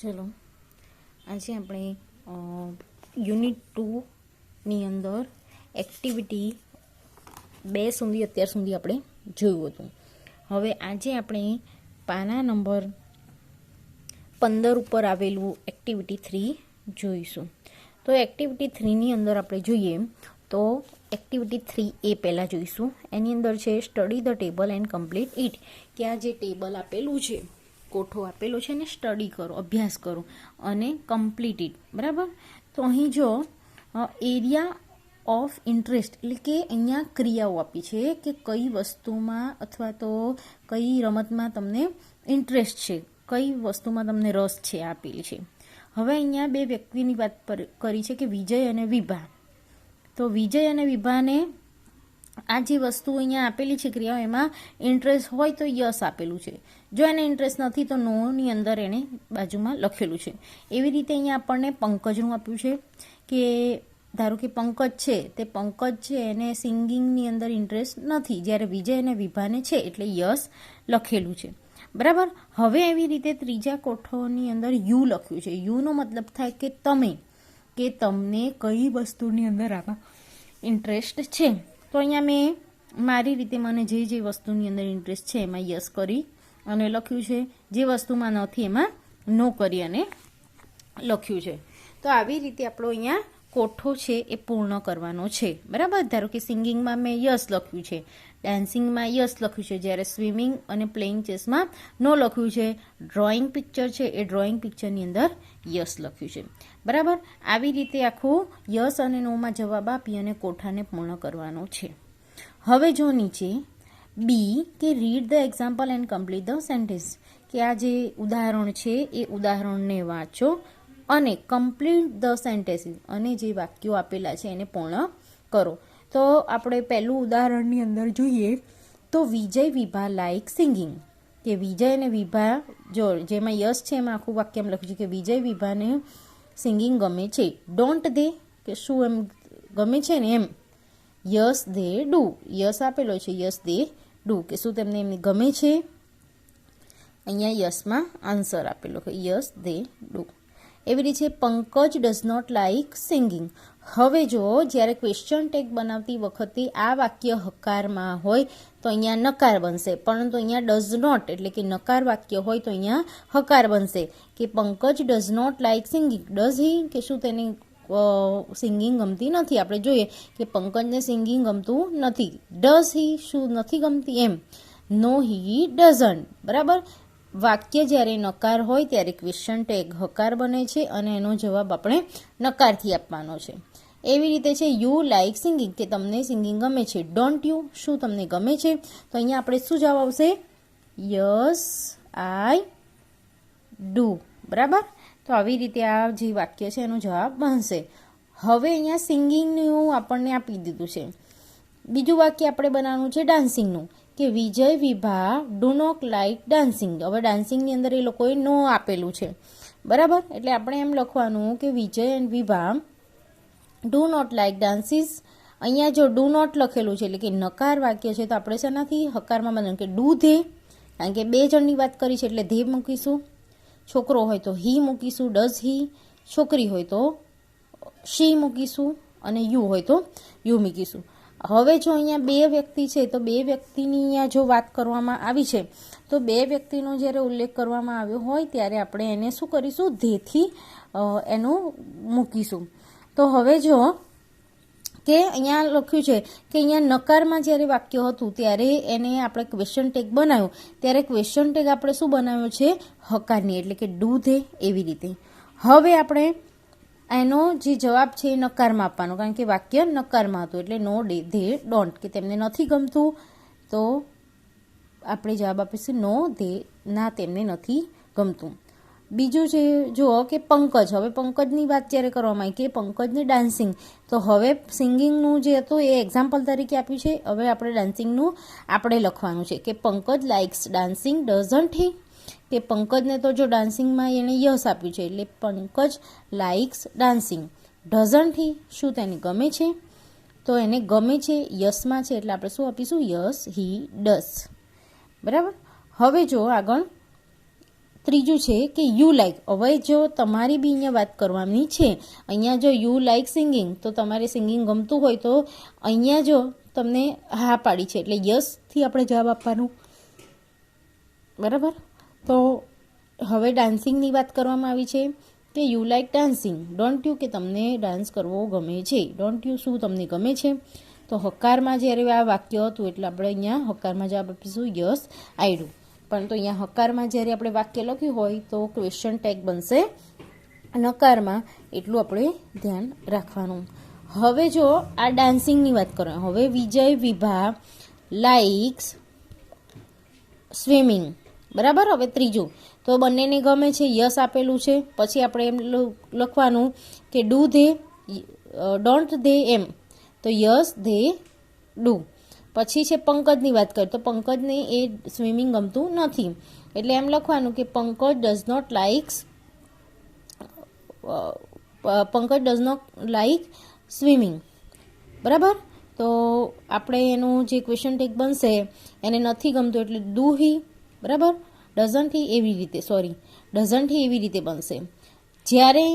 ચલો આજે આપણે યુનિટ 2ની અંદર એક્ટિવિટી 2 સુધી અત્યાર સુધી આપણે જોયું હતું. હવે આજે આપણે પાના નંબર 15 ઉપર આવેલું એક્ટિવિટી 3 જોઈશું. તો એક્ટિવિટી 3ની અંદર આપણે જોઈએ તો એક્ટિવિટી 3A પહેલાં જોઈશું. એની અંદર છે study the table and complete it, કે આ જે ટેબલ આપેલું છે, કોઠો આપેલો છે ને, સ્ટડી કરો, અભ્યાસ કરો અને કમ્પ્લીટ ઇટ. બરાબર. તો અહીં જો એરિયા ઓફ ઇન્ટરેસ્ટ એટલે કે અહીંયા ક્રિયાઓ આપી છે કે કઈ વસ્તુમાં અથવા તો કઈ રમતમાં તમને ઇન્ટરેસ્ટ છે, કઈ વસ્તુમાં તમને રસ છે આપેલી છે. હવે અહીંયા બે વ્યક્તિની વાત કરી છે કે વિજય અને વિભા. તો વિજય અને વિભાને આ જે વસ્તુ અહીંયા આપેલી છે ક્રિયાઓ, એમાં ઇન્ટરેસ્ટ હોય તો યસ આપેલું છે, જો એને ઇન્ટરેસ્ટ નથી તો નોની અંદર એને બાજુમાં લખેલું છે. એવી રીતે અહીંયા આપણને પંકજનું આપ્યું છે કે ધારો કે પંકજ છે, તે પંકજ છે એને સિંગિંગની અંદર ઇન્ટરેસ્ટ નથી, જ્યારે વિજય અને વિભાને છે એટલે યસ લખેલું છે. બરાબર. હવે એવી રીતે ત્રીજા કોઠોની અંદર યુ લખ્યું છે. યુનો મતલબ થાય કે તમે, કે તમને કઈ વસ્તુની અંદર આમાં ઇન્ટરેસ્ટ છે. તો અહીંયા મેં મારી રીતે મને જે વસ્તુની અંદર ઇન્ટરેસ્ટ છે એમાં યસ કરી અને લખ્યું છે, જે વસ્તુમાં નથી એમાં નો કરી અને લખ્યું છે. તો આવી રીતે આપણો અહીંયા કોઠો છે એ પૂર્ણ કરવાનો છે. બરાબર. ધારો કે સિંગિંગમાં મેં યસ લખ્યું છે, ડાન્સિંગમાં યસ લખ્યું છે, જ્યારે સ્વિમિંગ અને પ્લેઇંગ ચેસમાં નો લખ્યું છે. ડ્રોઈંગ પિક્ચર છે એ ડ્રોઈંગ પિક્ચરની અંદર યસ લખ્યું છે. બરાબર. આવી રીતે આખું યસ અને નોમાં જવાબ આપી અને કોઠાને પૂર્ણ કરવાનો છે. હવે જો નીચે બી કે read the example and complete the sentence, કે આ જે ઉદાહરણ છે એ ઉદાહરણને વાંચો અને કમ્પ્લીટ ધ સેન્ટેન્સીસ, અને જે વાક્યો આપેલા છે એને પૂર્ણ કરો. તો આપણે પહેલું ઉદાહરણની અંદર જોઈએ તો વિજય વિભા લાઈક સિંગિંગ, કે વિજય અને વિભા, જો જેમાં યસ છે એમાં આખું વાક્ય લખ્યું છે કે વિજય વિભાને સિંગિંગ ગમે છે. ડોન્ટ દે, કે શું એમ ગમે છે ને એમ. યસ દે ડુ, યસ આપેલો છે, યસ દે ડુ, કે શું તેમને એમને ગમે છે. અહીંયા યસમાં આન્સર આપેલો કે યસ દે ડુ. એવી રીતે Pankaj does not like singing. હવે જો જ્યારે ક્વેશ્ચન ટેગ બનાવતી વખતે આ વાક્ય હકારમાં હોય તો અહીંયા નકાર બનશે, પરંતુ અહીંયા ડઝ નોટ એટલે કે નકાર વાક્ય હોય તો અહીંયા હકાર બનશે. કે Pankaj does not like singing. Does he, કે શું તેને સિંગિંગ ગમતી નથી. આપણે જોઈએ કે પંકજને સિંગિંગ ગમતું નથી. ડઝ હી, શું નથી ગમતી એમ. નો હી ડઝન્ટ. બરાબર. વાક્ય જ્યારે નકાર હોય ત્યારે ક્વેશ્ચન ટેગ હકાર બને છે અને એનો જવાબ આપણે નકારથી આપવાનો છે. એવી રીતે છે યુ લાઇક સિંગિંગ, કે તમને સિંગિંગ ગમે છે. ડોન્ટ યુ, શું તમને ગમે છે. તો અહીંયા આપણે શું જવાબ આવશે? Yes I do. બરાબર. તો આવી રીતે આ જે વાક્ય છે એનો જવાબ બનશે. હવે અહીંયા સિંગિંગનું આપણને આપી દીધું છે. બીજું વાક્ય આપણે બનાવવાનું છે ડાન્સિંગનું, કે વિજય વિભા ડુ નોટ લાઇક ડાન્સિંગ. હવે ડાન્સિંગની અંદર એ લોકોએ નો આપેલું છે. બરાબર. એટલે આપણે એમ લખવાનું કે Vijay and Vibha do not like dances. અહીંયા જો ડુ નોટ લખેલું છે એટલે કે નકાર વાક્ય છે, તો આપણે શેનાથી હકારમાં બનાવવાનું કે ડુ ધે, કારણ કે બે જણની વાત કરી છે એટલે ધે મૂકીશું. છોકરો હોય તો હી મૂકીશું, ડઝ હી. છોકરી હોય તો શી મૂકીશું, અને યુ હોય તો યુ મૂકીશું. હવે જો અહીંયા બે વ્યક્તિ છે તો બે વ્યક્તિની અહીંયા જો વાત કરવામાં આવી છે તો બે વ્યક્તિનો જ્યારે ઉલ્લેખ કરવામાં આવ્યો હોય ત્યારે આપણે એને શું કરીશું? ધેથી એનું મૂકીશું. તો હવે જો કે અહીંયા લખ્યું છે કે અહીંયા નકારમાં જ્યારે વાક્ય હતું ત્યારે એને આપણે ક્વેશ્ચન ટેગ બનાવ્યું, ત્યારે ક્વેશ્ચન ટેગ આપણે શું બનાવ્યો છે? હકારની, એટલે કે ડુ ધે. એવી રીતે હવે આપણે એનો જે જવાબ છે એ નકારમાં આપવાનો, કારણ કે વાક્ય નકારમાં હતું. એટલે નો ધે ડોન્ટ, કે તેમને નથી ગમતું, તો આપણે જવાબ આપીશું નો ધે, ના તેમને નથી ગમતું. બીજું છે જુઓ કે પંકજ. હવે પંકજની વાત જ્યારે કરવામાં આવી કે પંકજને ડાન્સિંગ, તો હવે સિંગિંગનું જે હતું એ એક્ઝામ્પલ તરીકે આપ્યું છે. હવે આપણે ડાન્સિંગનું આપણે લખવાનું છે કે પંકજ લાઇક્સ ડાન્સિંગ ડઝન્ટ હી, કે પંકજને તો જો ડાન્સિંગમાં એને યસ આપ્યું છે એટલે પંકજ લાઇક્સ ડાન્સિંગ. ડઝન્ટ હી, શું તેને ગમે છે. તો એને ગમે છે યસમાં છે એટલે આપણે શું આપીશું? Yes he does. બરાબર. હવે જો આગળ ત્રીજું છે કે યુ લાઈક. હવે જો તમારી બી અહીંયા વાત કરવાની છે, અહીંયા જો યુ લાઈક સિંગિંગ, તો તમારે સિંગિંગ ગમતું હોય તો અહીંયા જો તમને હા પાડી છે એટલે યસથી આપણે જવાબ આપવાનું, બરાબર. તો હવે ડાન્સિંગની વાત કરવામાં આવી છે કે you like dancing. Don't you, કે તમને ડાન્સ કરવો ગમે છે. ડોન્ટ યુ શું તમને ગમે છે. તો હકારમાં જ્યારે આ વાક્ય હતું એટલે આપણે અહીંયા હકારમાં જવાબ આપીશું યસ આઈ ડુ. પરંતુ અહીંયા હકારમાં જ્યારે આપણે વાક્ય લખ્યું હોય તો ક્વેશ્ચન ટેગ બનશે નકારમાં, એટલું આપણે ધ્યાન રાખવાનું. હવે જો આ ડાન્સિંગની વાત કરો, હવે વિજય વિભા લાઇક્સ સ્વિમિંગ, બરાબર. હવે ત્રીજું, તો બંનેને ગમે છે, યસ આપેલું છે. પછી આપણે એમ લખવાનું કે ડુ ધે, ડોન્ટ ધે એમ, તો યસ ધે ડુ. પછી છે પંકજની વાત કરીએ તો પંકજને એ સ્વિમિંગ ગમતું નથી એટલે એમ લખવાનું કે Pankaj does not like swimming, બરાબર. તો આપણે એનું જે ક્વેશ્ચન ટેગ બનશે એને નથી ગમતું એટલે ડુ હી, બરાબર. ડઝન્ટ હી એવી રીતે, ડઝન્ટ હી એવી રીતે બનશે. જ્યારે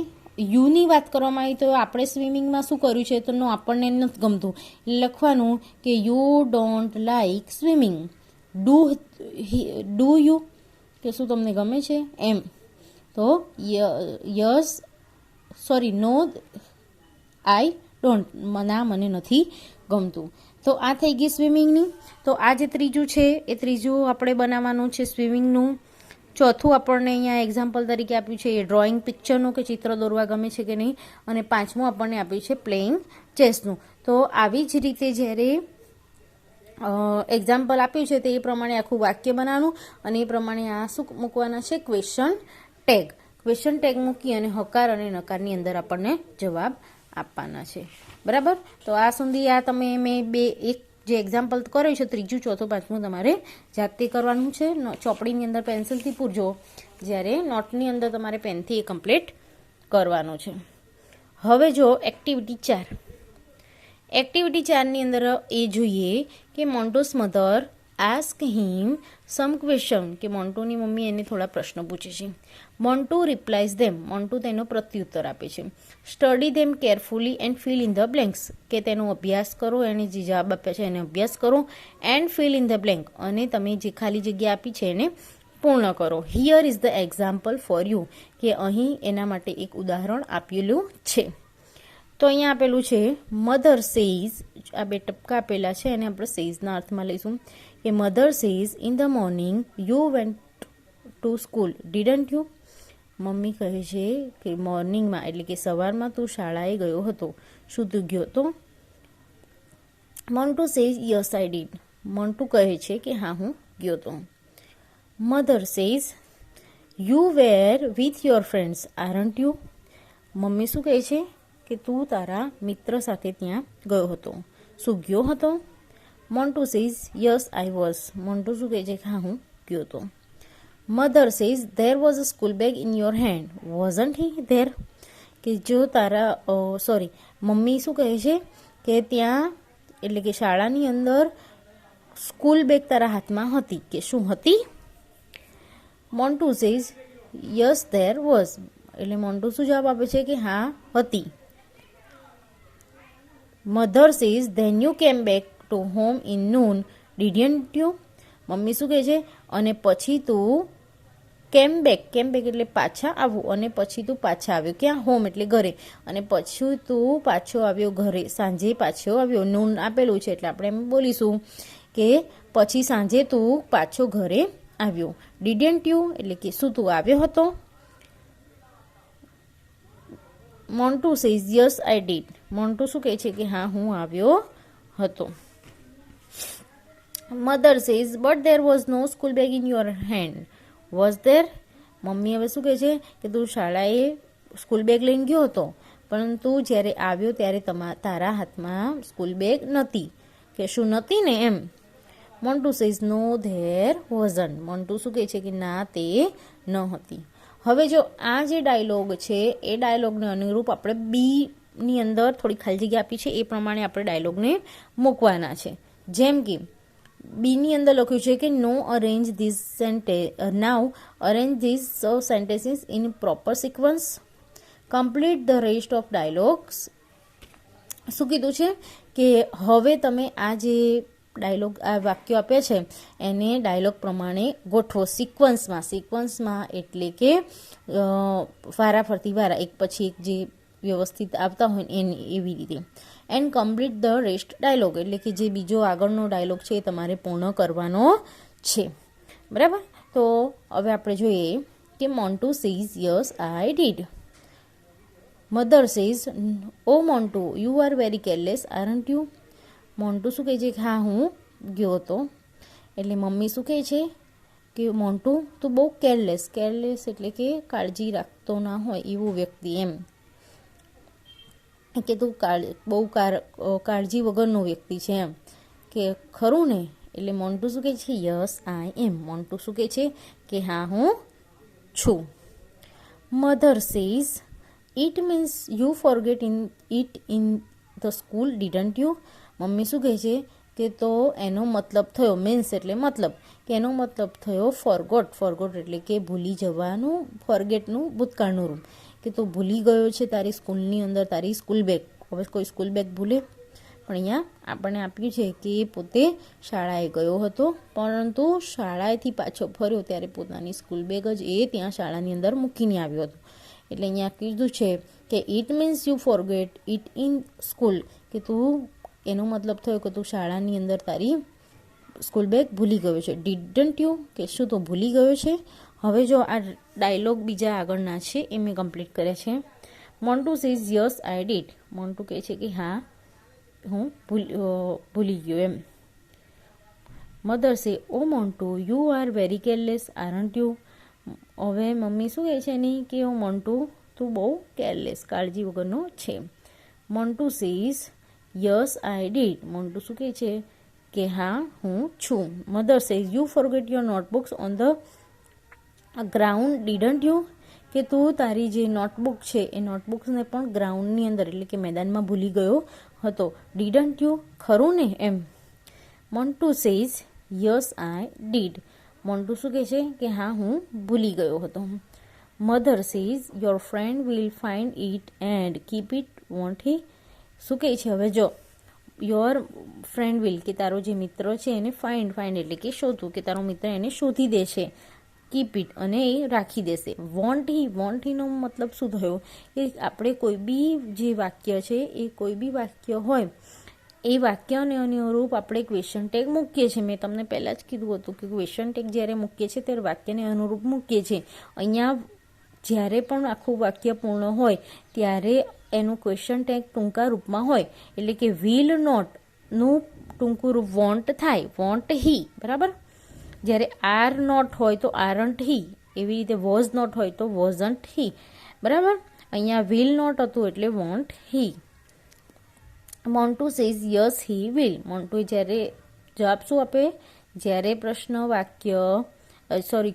યુની વાત કરવામાં આવી તો આપણે સ્વિમિંગમાં શું કર્યું છે તો નો, આપણને નથી ગમતું એટલે લખવાનું કે you don't like swimming. Do you, કે શું તમને ગમે છે એમ, તો યસ નો આઈ ડોન્ટ, ના મને નથી ગમતું. તો આ થઈ ગઈ સ્વિમિંગની. તો આ જે ત્રીજું છે એ ત્રીજું આપણે બનાવવાનું છે સ્વિમિંગનું. ચોથું આપણને અહીંયા એક્ઝામ્પલ તરીકે આપ્યું છે એ ડ્રોઈંગ પિક્ચરનું, કે ચિત્ર દોરવા ગમે છે કે નહીં. અને પાંચમું આપણને આપ્યું છે પ્લેઇંગ ચેસનું. તો આવી જ રીતે જ્યારે એક્ઝામ્પલ આપ્યું છે તે એ પ્રમાણે આખું વાક્ય બનાવવાનું અને એ પ્રમાણે આ શું મૂકવાના છે ક્વેશ્ચન ટેગ. ક્વેશ્ચન ટેગ મૂકી અને હકાર અને નકારની અંદર આપણને જવાબ આપવાના છે, બરાબર. તો આ સુધી આ તમે મેં એક જે એક્ઝામ્પલ કર્યું છે ત્રીજું, ચોથું, પાંચમું તમારે જાતે કરવાનું છે. ચોપડીની અંદર પેન્સિલથી પૂરજો, જ્યારે નોટની અંદર તમારે પેનથી એ કમ્પ્લીટ કરવાનું છે. હવે જો એક્ટિવિટી 4, એક્ટિવિટી 4ની અંદર એ જોઈએ કે મોન્ટુસ મધર આસ્ક હિમ સમ ક્વેશ્ચન, કે મોન્ટુની મમ્મી એને થોડા પ્રશ્નો પૂછે છે. મોન્ટુ રિપ્લાઇઝ ધેમ, મોન્ટુ તેનો પ્રત્યુત્તર આપે છે. Study them carefully and fill in the blanks, કે તેનો અભ્યાસ કરો, એને જે જવાબ આપ્યા છે એને અભ્યાસ કરો. And fill in the blank, અને તમે જે ખાલી જગ્યા આપી છે એને પૂર્ણ કરો. Here is the example for you, કે અહીં એના માટે એક ઉદાહરણ આપેલું છે. તો અહીંયા આપેલું છે મધર સેઝ, આ બે ટપકા આપેલા છે અને આપણે સેઝના અર્થમાં લઈશું કે mother says in the morning you went to school didn't you. Mummy કહે છે કે મોર્નિંગમાં એટલે કે સવારમાં તું શાળાએ ગયો હતો, શું તું ગયો હતો. Montu says yes I did, Montu કહે છે કે હા હું ગયો હતો. Mother says you were with your friends aren't you. Mummy શું કહે છે કે તું તારા મિત્ર સાથે ત્યાં ગયો હતો, શું ગયો હતો. Montu says yes I was, Montu શું કહે છે કે હા હું ગયો હતો. Mother says there was a school bag in your hand wasn't he there, કે જો તારા મમ્મી શું કહે છે કે ત્યાં એટલે કે શાળાની અંદર સ્કૂલ બેગ તારા હાથમાં હતી, કે શું હતી. Montu says yes there was, એટલે મોન્ટુ શું જવાબ આપે છે કે હા હતી. મધર સેઝ ધેન યુ કેમ back to home in noon didn't you. Mummy શું કહે છે અને પછી તું કેમ બેક એટલે પાછા આવવું, અને પછી તું પાછા આવ્યો ક્યાં, હોમ એટલે ઘરે, અને પછી તું પાછો આવ્યો ઘરે, સાંજે પાછો આવ્યો. નૂન આપેલું છે એટલે આપણે એમ બોલીશું કે પછી સાંજે તું પાછો ઘરે આવ્યો. ડીડન્ટ યુ એટલે કે શું તું આવ્યો હતો. Montu says yes I did, Montu શું કહે છે કે હા હું આવ્યો હતો. Mother says but there was no school bag in your hand was there. મમ્મી હવે શું કહે છે કે તું શાળાએ સ્કૂલ બેગ લઈને ગયો હતો, પરંતુ જ્યારે આવ્યો ત્યારે તારા હાથમાં સ્કૂલ બેગ નહોતી, કે શું નહોતી ને એમ. Montu says no there wasn't, Montu શું કહે છે કે ના તે ન હતી. હવે જો આ જે ડાયલોગ છે એ ડાયલોગને અનુરૂપ આપણે બીની અંદર થોડી ખાલી જગ્યા આપી છે એ પ્રમાણે આપણે ડાયલોગને મૂકવાના છે. જેમ કે બીની અંદર લખ્યું છે કે now arrange this now arrange this sentences in proper sequence, complete the rest of dialogues. શું કીધું છે કે હવે તમે આ જે ડાયલોગ આ વાક્યો આપ્યા છે એને ડાયલોગ પ્રમાણે ગોઠવો સિક્વન્સમાં એટલે કે વારાફરતી વારા એક પછી એક જે વ્યવસ્થિત આવતા હોય એવી રીતે. And complete the rest dialogue એટલે કે જે બીજો આગળનો ડાયલોગ છે એ તમારે પૂર્ણ કરવાનો છે. બરાબર. તો હવે આપણે જોઈએ કે Montu says yes I did. Mother says oh Montu you are very careless aren't you. Montu શું કહે છે કે હા હું ગયો હતો. એટલે મમ્મી શું કહે છે કે મોન્ટુ તું બહુ કેરલેસ એટલે કે કાળજી રાખતો ના હોય એવું વ્યક્તિ એમ કે તું બહુ કાળજી વગરનો વ્યક્તિ છે એમ કે ખરું ને. એટલે મોન્ટુ શું કહે છે યસ આઈ એમ. મોન્ટુ શું કહે છે કે હા હું છું. Mother says it means you forget it in the school didn't you. Mummy શું કહે છે કે તો એનો મતલબ થયો મીન્સ એટલે મતલબ કે એનો મતલબ થયો ફોરગોટ એટલે કે ભૂલી જવાનું. ફોરગેટનું ભૂતકાળનું રૂપ કે તું ભૂલી ગયો છે તારી સ્કૂલની અંદર તારી સ્કૂલ બેગ. હવે કોઈ સ્કૂલ બેગ ભૂલે, પણ અહીંયા આપણને આપ્યું છે કે એ પોતે શાળાએ ગયો હતો પરંતુ શાળાએથી પાછો ફર્યો ત્યારે પોતાની સ્કૂલ બેગ જ એ ત્યાં શાળાની અંદર મૂકીને આવ્યો હતો. એટલે અહીંયા કીધું છે કે it means you forget it in school કે તું એનો મતલબ થયો કે તું શાળાની અંદર તારી સ્કૂલ બેગ ભૂલી ગયો છે. ડીડન્ટ યુ કે શું તો ભૂલી ગયો છે. હવે જો આ ડાયલોગ બીજા આગળના છે એ મેં કમ્પ્લીટ કર્યા છે. Montu says yes I did. Montu કહે છે કે હા હું ભૂલી ગયો એમ. Mother says oh Montu you are very careless aren't you. હવે મમ્મી શું કહે છે એની કે ઓ મોન્ટુ તું બહુ કેરલેસ કાળજી વગરનો છે. Montu says yes I did. Montu શું કહે છે કે હા હું છું. Mother says you forget your notebooks on the ground didn't you કે તું તારી જે નોટબુક છે એ નોટબુક્સને પણ ગ્રાઉન્ડની અંદર એટલે કે મેદાનમાં ભૂલી ગયો હતો. ડીડન્ટ યુ ખરું ને એમ. Montu says yes I did. Montu શું કહે છે કે હા હું ભૂલી ગયો હતો. Mother says your friend will find it and keep it won't he. શું કહે છે હવે જો યોર ફ્રેન્ડ વિલ કે તારો જે મિત્ર છે એને ફાઇન્ડ એટલે કે શોધવું કે તારો મિત્ર એને શોધી દેશે. કીપ ઇટ અને એ રાખી દેશે. વોન્ટ હીનો મતલબ શું થયો કે આપણે કોઈ બી જે વાક્ય છે એ કોઈ બી વાક્ય હોય એ વાક્યને અનુરૂપ આપણે ક્વેશ્ચન ટેગ મૂકીએ છીએ. મેં તમને પહેલાં જ કીધું હતું કે ક્વેશ્ચન ટેગ જ્યારે મૂકીએ છીએ ત્યારે વાક્યને અનુરૂપ મૂકીએ છીએ. અહીંયા જ્યારે પણ આખું વાક્ય પૂર્ણ હોય ત્યારે એનું ક્વેશ્ચન ટેગ ટૂંકા રૂપમાં હોય એટલે કે વિલ નોટનું ટૂંકું રૂપ વોન્ટ થાય વોન્ટ હી. બરાબર. જ્યારે આર નોટ હોય તો આરન્ટ હી. એવી રીતે વોઝ નોટ હોય તો વોઝન્ટ હી. બરાબર. અહીંયા વિલ નોટ હતું એટલે want he. Montu says yes he will. Montu જ્યારે જવાબ શું આપે જ્યારે પ્રશ્ન વાક્ય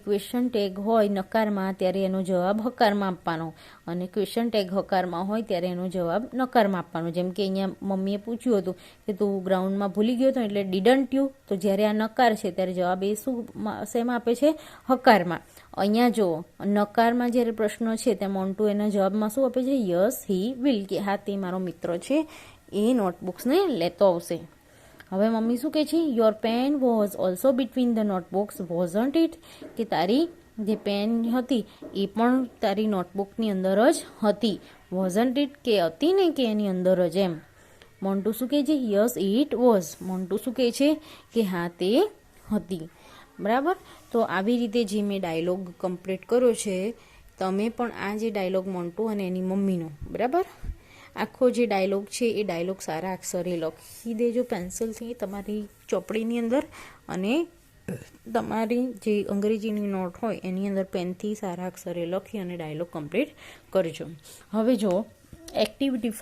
ક્વેશ્ચન ટેગ હોય નકારમાં ત્યારે એનો જવાબ હકારમાં આપવાનો અને ક્વેશ્ચન ટેગ હકારમાં હોય ત્યારે એનો જવાબ નકારમાં આપવાનો. જેમ કે અહીંયા મમ્મીએ પૂછ્યું હતું કે તું ગ્રાઉન્ડમાં ભૂલી ગયો હતો એટલે ડીડન્ટ યુ. તો જ્યારે આ નકાર છે ત્યારે જવાબ એ શેમાં આપે છે હકારમાં. અહીંયા જો નકારમાં જ્યારે પ્રશ્ન છે ત્યાં મોન્ટુ એના જવાબમાં શું આપે છે યસ હી વિલ કે હા તે મારો મિત્ર છે એ નોટબુક્સને લેતો આવશે. હવે મમ્મી શું કહે છે your pen was also between the notebooks wasn't it કે તારી જે પેન હતી એ પણ તારી નોટબુકની અંદર જ હતી. વોઝન્ટ ઇટ કે હતી ને કે એની અંદર જ એમ. મોન્ટુ શું કહે છે યસ ઇટ વોઝ. મોન્ટુ શું કહે છે કે હા તે હતી. બરાબર. તો આવી રીતે જે મેં ડાયલોગ કમ્પ્લીટ કર્યો છે તમે પણ આ જે ડાયલોગ મોન્ટુ અને એની મમ્મીનો બરાબર આખો જે ડાયલોગ છે એ ડાયલોગ સારા અક્ષરે લખી દેજો પેન્સિલથી તમારી ચોપડીની અંદર અને તમારી જે અંગ્રેજીની નોટ હોય એની અંદર પેનથી સારા અક્ષરે લખી અને ડાયલોગ કમ્પ્લીટ કરજો. હવે જો એક્ટિવિટી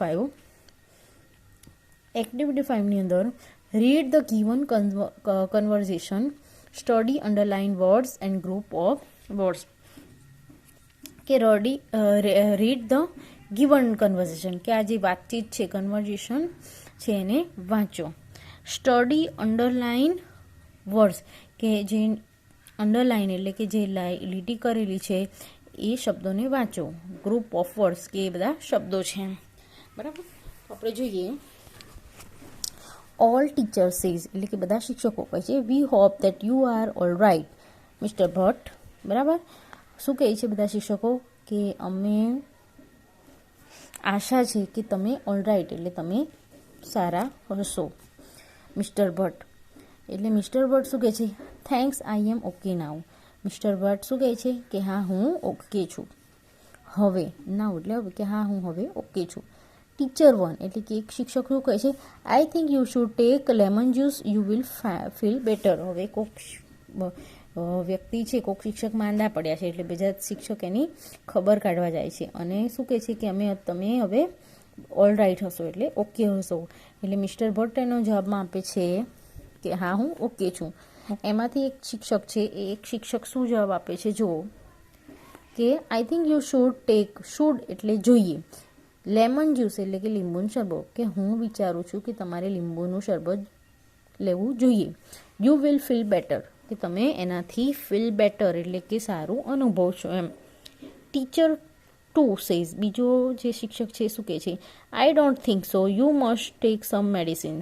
5ની અંદર read the given conversion, study underline words and group of words કે રીડ ધ ગિવન કન્વર્ઝેશન કે આ જે વાતચીત છે કન્વર્ઝેશન છે એને વાંચો. સ્ટડી અંડરલાઇન વર્ડ્સ કે જે અંડરલાઇન એટલે કે જે લીટી કરેલી છે એ શબ્દોને વાંચો. ગ્રુપ ઓફ વર્ડ્સ કે એ બધા શબ્દો છે, બરાબર. તો આપણે જોઈએ ઓલ ટીચર સેઝ એટલે કે બધા શિક્ષકો કહે છે we hope that you are all right Mister Bhatt. બરાબર. શું કહે છે બધા શિક્ષકો કે અમે આશા છે કે તમે ઓલ રાઇટ એટલે તમે સારા હશો મિસ્ટર ભટ્ટ. એટલે મિસ્ટર ભટ્ટ શું કહે છે થેન્ક્સ આઈ એમ ઓકે નાઉ. મિસ્ટર ભટ્ટ શું કહે છે કે હા હું ઓકે છું હવે. નાઉ એટલે હવે કે હા હું હવે ઓકે છું. ટીચર 1 એટલે કે એક શિક્ષક શું કહે છે I think you should take lemon juice you will feel better. હવે કોક વ્યક્તિ છે, કોક શિક્ષક માંદા પડ્યા છે એટલે બીજા શિક્ષક એની ખબર કાઢવા જાય છે અને શું કહે છે કે તમે હવે ઓલ રાઇટ હશો એટલે ઓકે હશો. એટલે મિસ્ટર ભટ્ટ એનો જવાબમાં આપે છે કે હા હું ઓકે છું. એમાંથી એક શિક્ષક છે એ એક શિક્ષક શું જવાબ આપે છે જુઓ કે આઈ think you should tech, should એટલે જોઈએ, લેમન જ્યુસ એટલે કે લીંબુનું શરબત, કે હું વિચારું છું કે તમારે લીંબુનું શરબત લેવું જોઈએ. યુ વિલ ફીલ બેટર કે તમે એનાથી ફીલ બેટર એટલે કે સારું અનુભવ છો એમ. ટીચર 2 સેઝ બીજો જે શિક્ષક છે શું કહે છે I don't think so you must tech sum medicine.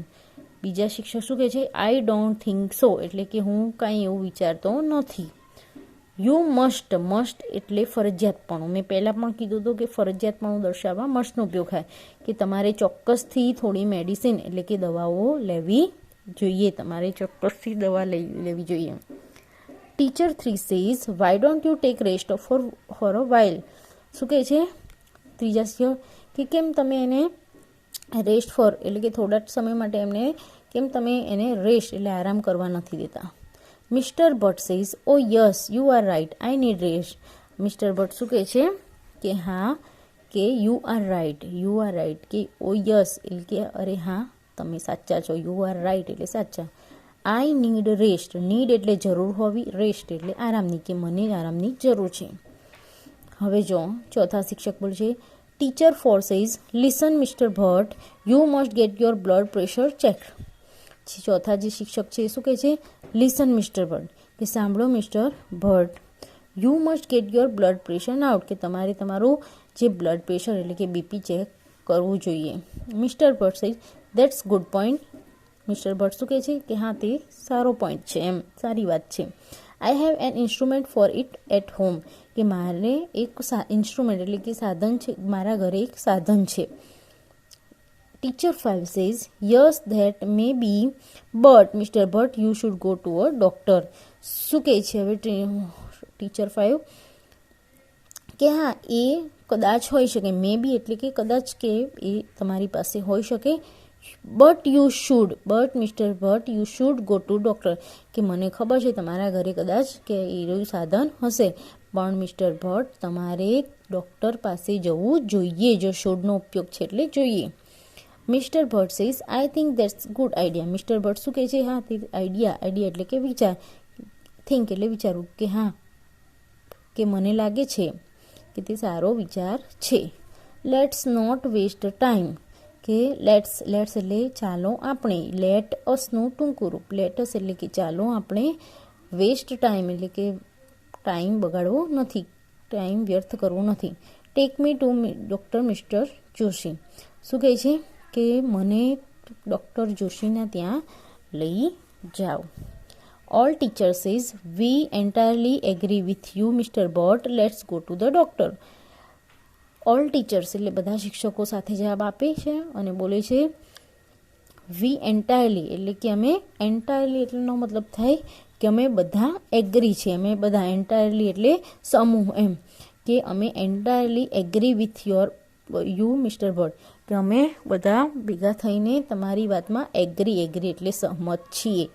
બીજા શિક્ષક શું કહે છે આઈ ડોન્ટ થિંક સો એટલે કે હું કાંઈ એવું વિચારતો નથી. યુ મસ્ટ, મસ્ટ એટલે ફરજિયાતપણું. મેં પહેલાં પણ કીધું હતું કે ફરજિયાતપણું દર્શાવવા મસ્ટનો ઉપયોગ થાય કે તમારે ચોક્કસથી થોડી મેડિસિન એટલે કે દવાઓ લેવી જોઈએ, તમારે ચોક્કસથી દવા લેવી જોઈએ. Teacher 3 says why don't you take rest for a while. શું કહે છે ત્રીજા શિક્ષક કે કેમ તમે એને રેસ્ટ ફોર એટલે કે થોડા સમય માટે એમને કેમ તમે એને રેસ્ટ એટલે આરામ કરવા નથી દેતા. Mister Bhatt says oh yes you are right I need rest. Mister Bhatt શું કહે છે કે હા કે યુ આર રાઇટ કે ઓ યસ એટલે કે અરે હા તમે સાચા છો, યુ આર રાઇટ એટલે સાચા. આઈ નીડ રેસ્ટ, નીડ એટલે જરૂર હોવી, રેસ્ટ એટલે આરામની, કે મને આરામની જરૂર છે. હવે જો ચોથા શિક્ષક બોલે છે teacher 4 says listen mister Bhatt you must get your blood pressure check. ચોથા જે શિક્ષક છે શું કહે છે લિસન મિસ્ટર ભટ્ટ કે સાંભળો mister Bhatt you must get your blood pressure out કે તમારે તમારું જે બ્લડ પ્રેશર એટલે કે બીપી ચેક કરવું જોઈએ. Mister Bhatt says that's good point. Mister Bhatt શું કહે છે કે હા તે સારો પોઈન્ટ છે એમ, સારી વાત છે. I have an instrument for it at home કે મારે એક ઇન્સ્ટ્રુમેન્ટ એટલે કે સાધન છે, મારા ઘરે એક સાધન છે. Teacher 5 says yes that may be but Mister Bhatt you should go to a doctor. શું કહે છે હવે ટીચર 5 કે હા એ કદાચ હોઈ શકે, મે બી એટલે કે કદાચ કે એ તમારી પાસે હોઈ શકે. But Mister Bhatt you should go two doctor કે મને ખબર છે તમારા ઘરે કદાચ કે એવું સાધન હશે પણ મિસ્ટર ભટ્ટ તમારે ડૉક્ટર પાસે જવું જોઈએ. જો શુડનો ઉપયોગ છે એટલે જોઈએ. Mister Bhatt says I think that's good idea. Mister Bhatt શું કહે છે હા તે આઈડિયા એટલે કે વિચાર, થિંક એટલે વિચારવું, કે હા કે મને લાગે છે કે તે સારો વિચાર છે. લેટ્સ નોટ વેસ્ટ ટાઈમ કે લેટ્સ એટલે ચાલો આપણે, લેટ અસનું ટૂંકું રૂપ, લેટસ એટલે કે ચાલો આપણે, વેસ્ટ ટાઈમ એટલે કે ટાઈમ બગાડવો નથી, ટાઈમ વ્યર્થ કરવો નથી. Tech me to doctor mister Joshi. શું કહે છે કે મને ડૉક્ટર જોશીના ત્યાં લઈ જાઓ. All teacher says we entirely agree with you mister Bhatt let's go to the doctor. All teachers એટલે બધા શિક્ષકો સાથે જવાબ આપે છે અને બોલે છે વી એન્ટાયરલી એટલે કે અમે, એન્ટાયરલી એટલેનો મતલબ થાય કે અમે બધા એગ્રી છે, અમે બધા, એન્ટાયરલી એટલે સમૂહ એમ, કે અમે entirely agree with you mister Bhatt કે અમે બધા ભેગા થઈને તમારી વાતમાં એગ્રી એટલે સહમત છીએ.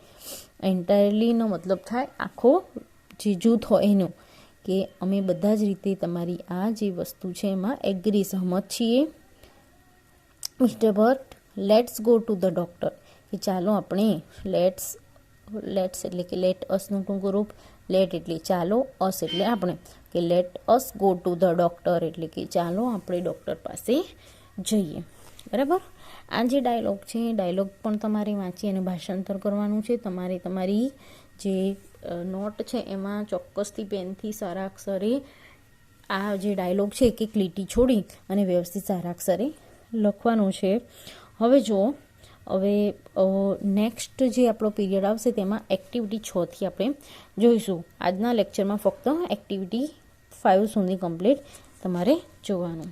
એન્ટાયરલીનો મતલબ થાય આખો જે જૂથ હોય એનું, કે અમે બધા જ રીતે તમારી આ જે વસ્તુ છે એમાં એગ્રી સહમત છીએ. Mister Bhatt let's go to the doctor કે ચાલો આપણે, લેટ્સ એટલે કે લેટ અસનું ટૂંકું રૂપ, લેટ એટલે ચાલો, અસ એટલે આપણે, કે let us go to the doctor એટલે કે ચાલો આપણે ડૉક્ટર પાસે જઈએ. બરાબર. આ જે ડાયલોગ છે એ ડાયલોગ પણ તમારે વાંચી અને ભાષાંતર કરવાનું છે. તમારે તમારી જે નોટ છે એમાં ચોક્કસથી પેનથી સારા અક્ષરે આ જે ડાયલોગ છે એક એક લીટી છોડી અને વ્યવસ્થિત સારા અક્ષરે લખવાનું છે. હવે જુઓ, હવે નેક્સ્ટ જે આપણો પીરિયડ આવશે તેમાં એક્ટિવિટી 6થી આપણે જોઈશું. આજના લેક્ચરમાં ફક્ત એક્ટિવિટી 5 સુધી કમ્પ્લીટ તમારે જોવાનું.